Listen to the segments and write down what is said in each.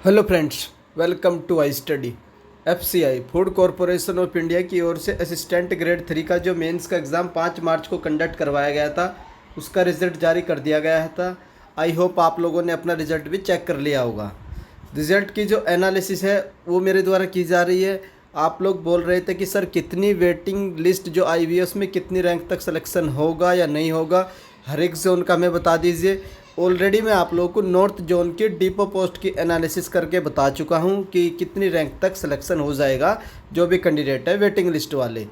Hello friends, welcome to I study. FCI food corporation of India की ओर से assistant grade 3 का जो मेंस का एग्ज़ाम 5 मार्च को कंडक्ट करवाया गया था, उसका रिज़ल्ट जारी कर दिया गया था। आई होप आप लोगों ने अपना रिज़ल्ट भी चेक कर लिया होगा। रिज़ल्ट की जो एनालिसिस है वो मेरे द्वारा की जा रही है। आप लोग बोल रहे थे कि सर कितनी वेटिंग लिस्ट जो आई हुई है उसमें कितनी रैंक तक सिलेक्शन होगा या नहीं होगा, हर एक जोन का हमें बता दीजिए। ऑलरेडी मैं आप लोगों को नॉर्थ जोन की डिपो पोस्ट की एनालिसिस करके बता चुका हूं कि कितनी रैंक तक सिलेक्शन हो जाएगा जो भी कैंडिडेट है वेटिंग लिस्ट वाले।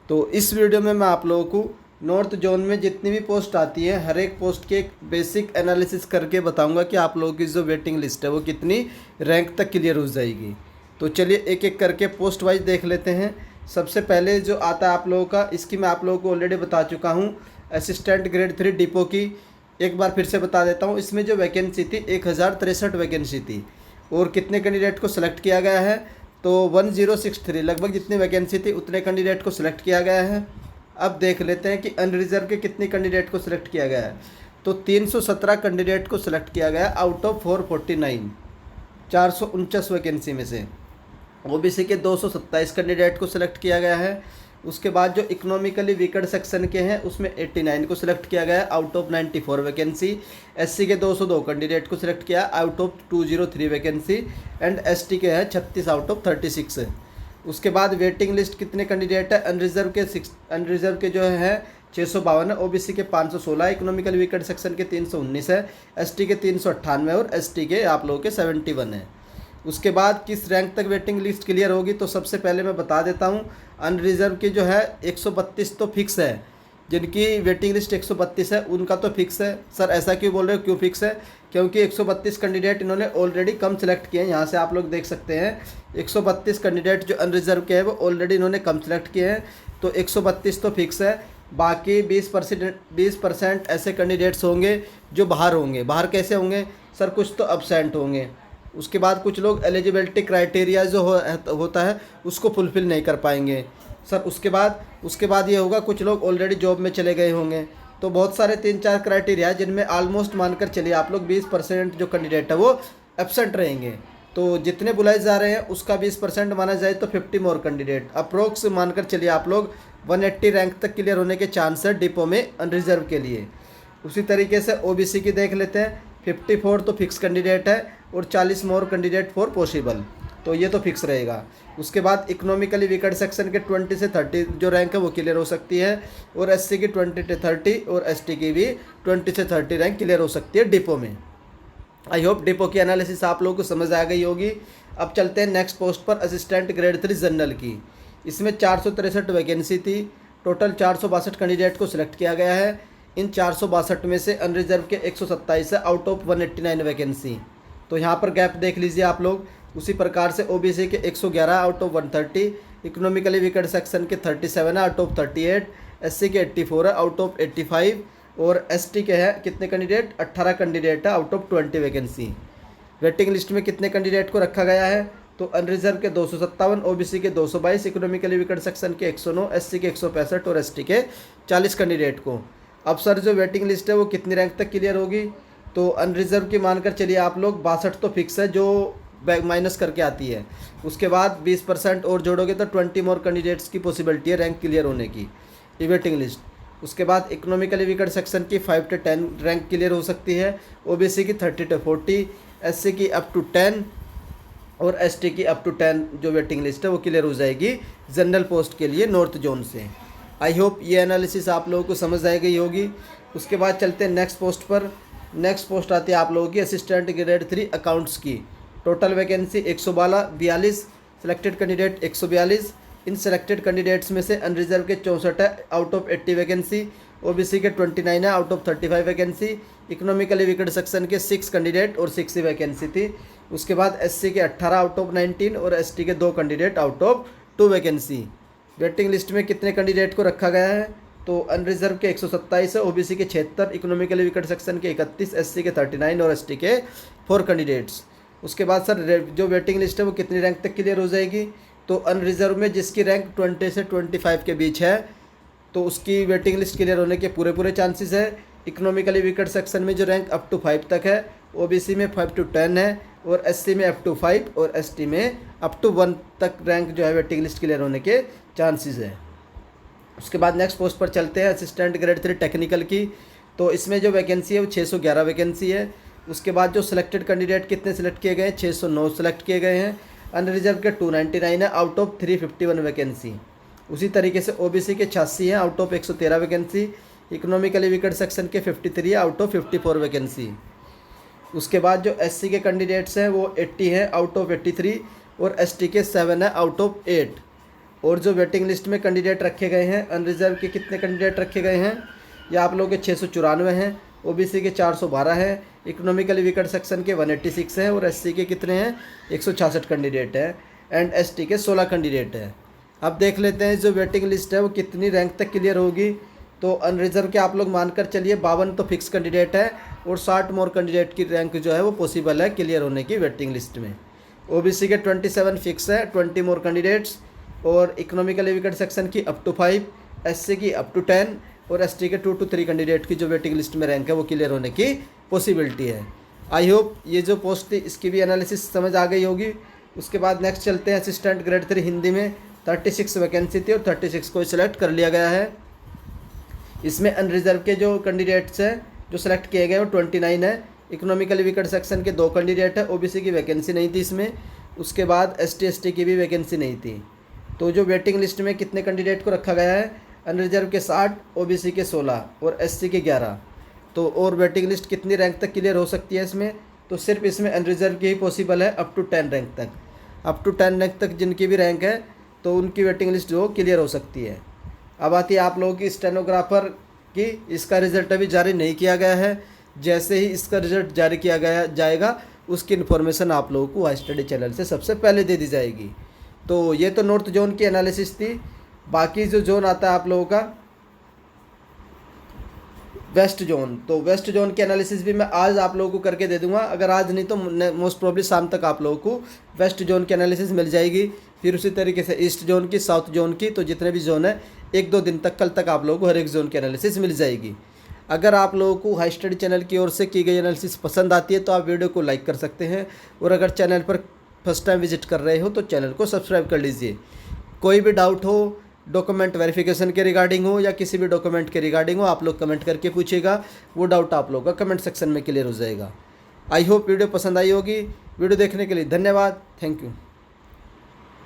तो इस वीडियो में मैं आप लोगों को नॉर्थ जोन में जितनी भी पोस्ट आती है हर एक पोस्ट के एक बेसिक एनालिसिस करके बताऊंगा कि आप लोगों की जो वेटिंग लिस्ट है वो कितनी रैंक तक क्लियर हो जाएगी। तो चलिए एक एक करके पोस्ट वाइज देख लेते हैं। सबसे पहले जो आता है आप लोगों का, इसकी मैं आप लोगों को ऑलरेडी बता चुका हूँ, असिस्टेंट ग्रेड 3 डिपो की। एक बार फिर से बता देता हूँ, इसमें जो वैकेंसी थी 1063 वैकेंसी थी और कितने कैंडिडेट को सिलेक्ट किया गया है तो 1063, लगभग जितनी वैकेंसी थी उतने कैंडिडेट को सिलेक्ट किया गया है। अब देख लेते हैं कि अनरिजर्व के कितने कैंडिडेट को सिलेक्ट किया गया है। तो 317 कैंडिडेट को सिलेक्ट किया गया आउट ऑफ 449, 449 वैकेंसी में से। ओबीसी के 227 कैंडिडेट को सिलेक्ट किया गया है। उसके बाद जो इकोनॉमिकली वीकर सेक्शन के हैं उसमें 89 को सिलेक्ट किया गया है आउट ऑफ 94 वैकेंसी। एससी के 202 कैंडिडेट को सिलेक्ट किया out of 203 vacancy and ST के हैं 36 आउट ऑफ 36। उसके बाद वेटिंग लिस्ट कितने कैंडिडेट है, अनरिजर्व के जो है 652 है, ओबीसी के 516, इकोनॉमिकल वीकर सेक्शन के 319 है, एसटी के 398 और एसटी के आप लोगों के 71 है। उसके बाद किस रैंक तक वेटिंग लिस्ट क्लियर होगी, तो सबसे पहले मैं बता देता हूँ अनरिजर्व की जो है 132 तो फिक्स है, जिनकी वेटिंग लिस्ट 132 है उनका तो फिक्स है। सर ऐसा क्यों बोल रहे हो, क्यों फिक्स है? क्योंकि 132 कैंडिडेट इन्होंने ऑलरेडी कम सेलेक्ट किए हैं। यहाँ से आप लोग देख सकते हैं 132 कैंडिडेट जो अनरिजर्व के हैं वो ऑलरेडी इन्होंने कम सेलेक्ट किए हैं, तो 132 तो फिक्स है। बाकी 20% ऐसे कैंडिडेट्स होंगे जो बाहर होंगे। बाहर कैसे होंगे सर? कुछ तो अब्सेंट होंगे। उसके बाद कुछ लोग एलिजिबिलिटी क्राइटेरिया जो होता है उसको फुलफ़िल नहीं कर पाएंगे सर। उसके बाद ये होगा कुछ लोग ऑलरेडी जॉब में चले गए होंगे। तो बहुत सारे 3-4 क्राइटेरिया है जिनमें ऑलमोस्ट मानकर चलिए आप लोग 20% जो कैंडिडेट है वो एब्सेंट रहेंगे। तो जितने बुलाए जा रहे हैं उसका 20% माना जाए तो 50 मोर कैंडिडेट अप्रोक्स मानकर चलिए आप लोग 180 रैंक तक क्लियर होने के चांस है डिपो में अनरिजर्व के लिए। उसी तरीके से ओबीसी की देख लेते हैं, 54 तो फिक्स कैंडिडेट है और 40 मोर कैंडिडेट फॉर पॉसिबल, तो ये तो फिक्स रहेगा। उसके बाद इकोनॉमिकली वीकर सेक्शन के 20 से 30 जो रैंक है वो क्लियर हो सकती है और एससी की 20 से 30 और एसटी की भी 20 से 30 रैंक क्लियर हो सकती है डिपो में। आई होप डिपो की एनालिसिस आप लोगों को समझ आ गई होगी। अब चलते हैं नेक्स्ट पोस्ट पर, असिस्टेंट ग्रेड 3 जनरल की। इसमें 463 वैकेंसी थी, टोटल 462 कैंडिडेट को सिलेक्ट किया गया है। इन 462 में से अनरिजर्व के 127 है आउट ऑफ 189 वैकेंसी। तो यहाँ पर गैप देख लीजिए आप लोग। उसी प्रकार से ओबीसी के 111 out of 130, economically weaker section के 37 है आउट ऑफ 38, एससी के 84 है आउट ऑफ 85 और एसटी के हैं कितने कैंडिडेट, 18 कैंडिडेट है out of 20 vacancy. Waiting list में कितने कैंडिडेट को रखा गया है, तो अनरिजर्व के 257, ओबीसी के 222, इकोनॉमिकली वीकर सेक्शन के 109, एससी के 165 और एसटी के 40 कैंडिडेट को। अब सर जो वेटिंग लिस्ट है वो कितनी रैंक तक क्लियर होगी, तो अनरिजर्व की मानकर चलिए आप लोग 62 तो फिक्स है जो माइनस करके आती है। उसके बाद 20% और जोड़ोगे तो 20 मोर कैंडिडेट्स की पॉसिबिलिटी है रैंक क्लियर होने की, ये वेटिंग लिस्ट। उसके बाद इकोनॉमिकली वीकर सेक्शन की 5 से 10 रैंक क्लियर हो सकती है, ओबीसी की 30 से 40, एससी की अप टू 10 और एसटी की अप टू 10 जो वेटिंग लिस्ट है वो क्लियर हो जाएगी जनरल पोस्ट के लिए नॉर्थ जोन से। आई होप ये एनालिसिस आप लोगों को समझ आ गई होगी। उसके बाद चलते हैं नेक्स्ट पोस्ट पर। नेक्स्ट पोस्ट आती है आप लोगों की असिस्टेंट ग्रेड 3 अकाउंट्स की। Total vacancy 142, selected candidate 142। इन सिलेक्टेड कैंडिडेट्स में से अनरिजर्व के 64 है आउट ऑफ 80 वैकेंसी, ओबीसी के 29 है out of 35 vacancy, economically weaker section के 6 कैंडिडेट और 6 वैकेंसी थी। उसके बाद एससी के 18 आउट ऑफ 19 और एसटी के 2 candidate out of 2 vacancy. Waiting list में कितने कैंडिडेट को रखा गया है, तो अनरिजर्व के 127 है, ओबीसी के 76, इकोनॉमिकली वीकर सेक्शन के 31, एससी के 39 और एसटी के 4 कैंडिडेट्स। उसके बाद सर जो वेटिंग लिस्ट है वो कितनी रैंक तक क्लियर हो जाएगी, तो अनरिजर्व में जिसकी रैंक 20 से 25 के बीच है तो उसकी वेटिंग लिस्ट क्लियर होने के पूरे चांसेस है। इकोनॉमिकली वीकर सेक्शन में जो रैंक अप टू 5 तक है, ओबीसी में 5 to 10 है, और SC में up to 5 और ST में up to 1 तक रैंक जो है वेटिंग लिस्ट क्लियर होने के चांसेस है। उसके बाद नेक्स्ट पोस्ट पर चलते हैं, असिस्टेंट ग्रेड 3 टेक्निकल की। तो इसमें जो वैकेंसी है वो 611 वैकेंसी है। उसके बाद जो सिलेक्टेड कैंडिडेट कितने सिलेक्ट किए गए हैं, 609 सेलेक्ट किए गए हैं। अनरिजर्व के 299 है आउट ऑफ 351 वैकेंसी। उसी तरीके से OBC के 86 हैं out of 113 vacancy. Economically weaker section के 53 है आउट ऑफ 54 वैकेंसी। उसके बाद जो SC के कैंडिडेट्स हैं वो 80 हैं आउट ऑफ 83 और ST के 7 है आउट ऑफ 8। और जो वेटिंग लिस्ट में कैंडिडेट रखे गए हैं, अनरिजर्व के कितने कैंडिडेट रखे गए हैं, ये आप लोगों के 694 हैं। OBC के 412 हैं, इकोनॉमिकली वीकर सेक्शन के 186 हैं और SC के कितने हैं, 166 कैंडिडेट हैं एंड ST के 16 कैंडिडेट हैं। अब देख लेते हैं जो वेटिंग लिस्ट है वो कितनी रैंक तक क्लियर होगी। तो अनरिजर्व के आप लोग मानकर चलिए 52 तो फिक्स कैंडिडेट है और 60 मोर कैंडिडेट की रैंक जो है वो पॉसिबल है क्लियर होने की वेटिंग लिस्ट में। OBC के 27 फिक्स है, 20 मोर कैंडिडेट्स और इकोनॉमिकली वीकर सेक्शन की अप टू 5, SC की अप टू 10 और ST के 2 to 3 कैंडिडेट की जो वेटिंग लिस्ट में रैंक है वो क्लियर होने की पॉसिबिलिटी है। आई होप ये जो पोस्ट थी इसकी भी एनालिसिस समझ आ गई होगी। उसके बाद नेक्स्ट चलते हैं, असिस्टेंट ग्रेड 3 हिंदी में 36 वैकेंसी थी और 36 को सिलेक्ट कर लिया गया है। इसमें अनरिजर्व के जो कैंडिडेट्स हैं जो सिलेक्ट किए गए वो 29 है। इकोनॉमिकली वीकर सेक्शन के 2 कैंडिडेट है, OBC की वैकेंसी नहीं थी इसमें। उसके बाद ST ST की भी वैकेंसी नहीं थी। तो जो वेटिंग लिस्ट में कितने कैंडिडेट को रखा गया है, अनरिजर्व के 60, OBC के 16 और SC के 11। तो और वेटिंग लिस्ट कितनी रैंक तक क्लियर हो सकती है इसमें, तो सिर्फ इसमें अनरिजर्व की ही पॉसिबल है अप टू 10 रैंक तक। अप टू 10 रैंक तक जिनकी भी रैंक है तो उनकी वेटिंग लिस्ट जो क्लियर हो सकती है। अब आती है आप लोगों की स्टेनोग्राफर की। इसका रिज़ल्ट अभी जारी नहीं किया गया है। जैसे ही इसका रिज़ल्ट जारी किया गया जाएगा उसकी इन्फॉर्मेशन आप लोगों को हाई स्टडी चैनल से सबसे पहले दे दी जाएगी। तो ये तो नॉर्थ जोन की एनालिसिस थी। बाकी जो जोन आता है आप लोगों का वेस्ट जोन, तो वेस्ट जोन की एनालिसिस भी मैं आज आप लोगों को करके दे दूंगा। अगर आज नहीं तो मोस्ट प्रोबेबली शाम तक आप लोगों को वेस्ट जोन की एनालिसिस मिल जाएगी। फिर उसी तरीके से ईस्ट जोन की, साउथ जोन की, तो जितने भी जोन है 1-2 दिन तक, कल तक आप लोगों को हर एक जोन की एनालिसिस मिल जाएगी। अगर आप लोगों को हाई स्टडी चैनल की ओर से की गई एनालिसिस पसंद आती है तो आप वीडियो को लाइक कर सकते हैं और अगर चैनल पर फर्स्ट टाइम विजिट कर रहे हो तो चैनल को सब्सक्राइब कर लीजिए। कोई भी डाउट हो, डॉक्यूमेंट वेरिफिकेशन के रिगार्डिंग हो या किसी भी डॉक्यूमेंट के रिगार्डिंग हो, आप लोग कमेंट करके पूछिएगा। वो डाउट आप लोगों का कमेंट सेक्शन में क्लियर हो जाएगा। आई होप वीडियो पसंद आई होगी। वीडियो देखने के लिए धन्यवाद। Thank you.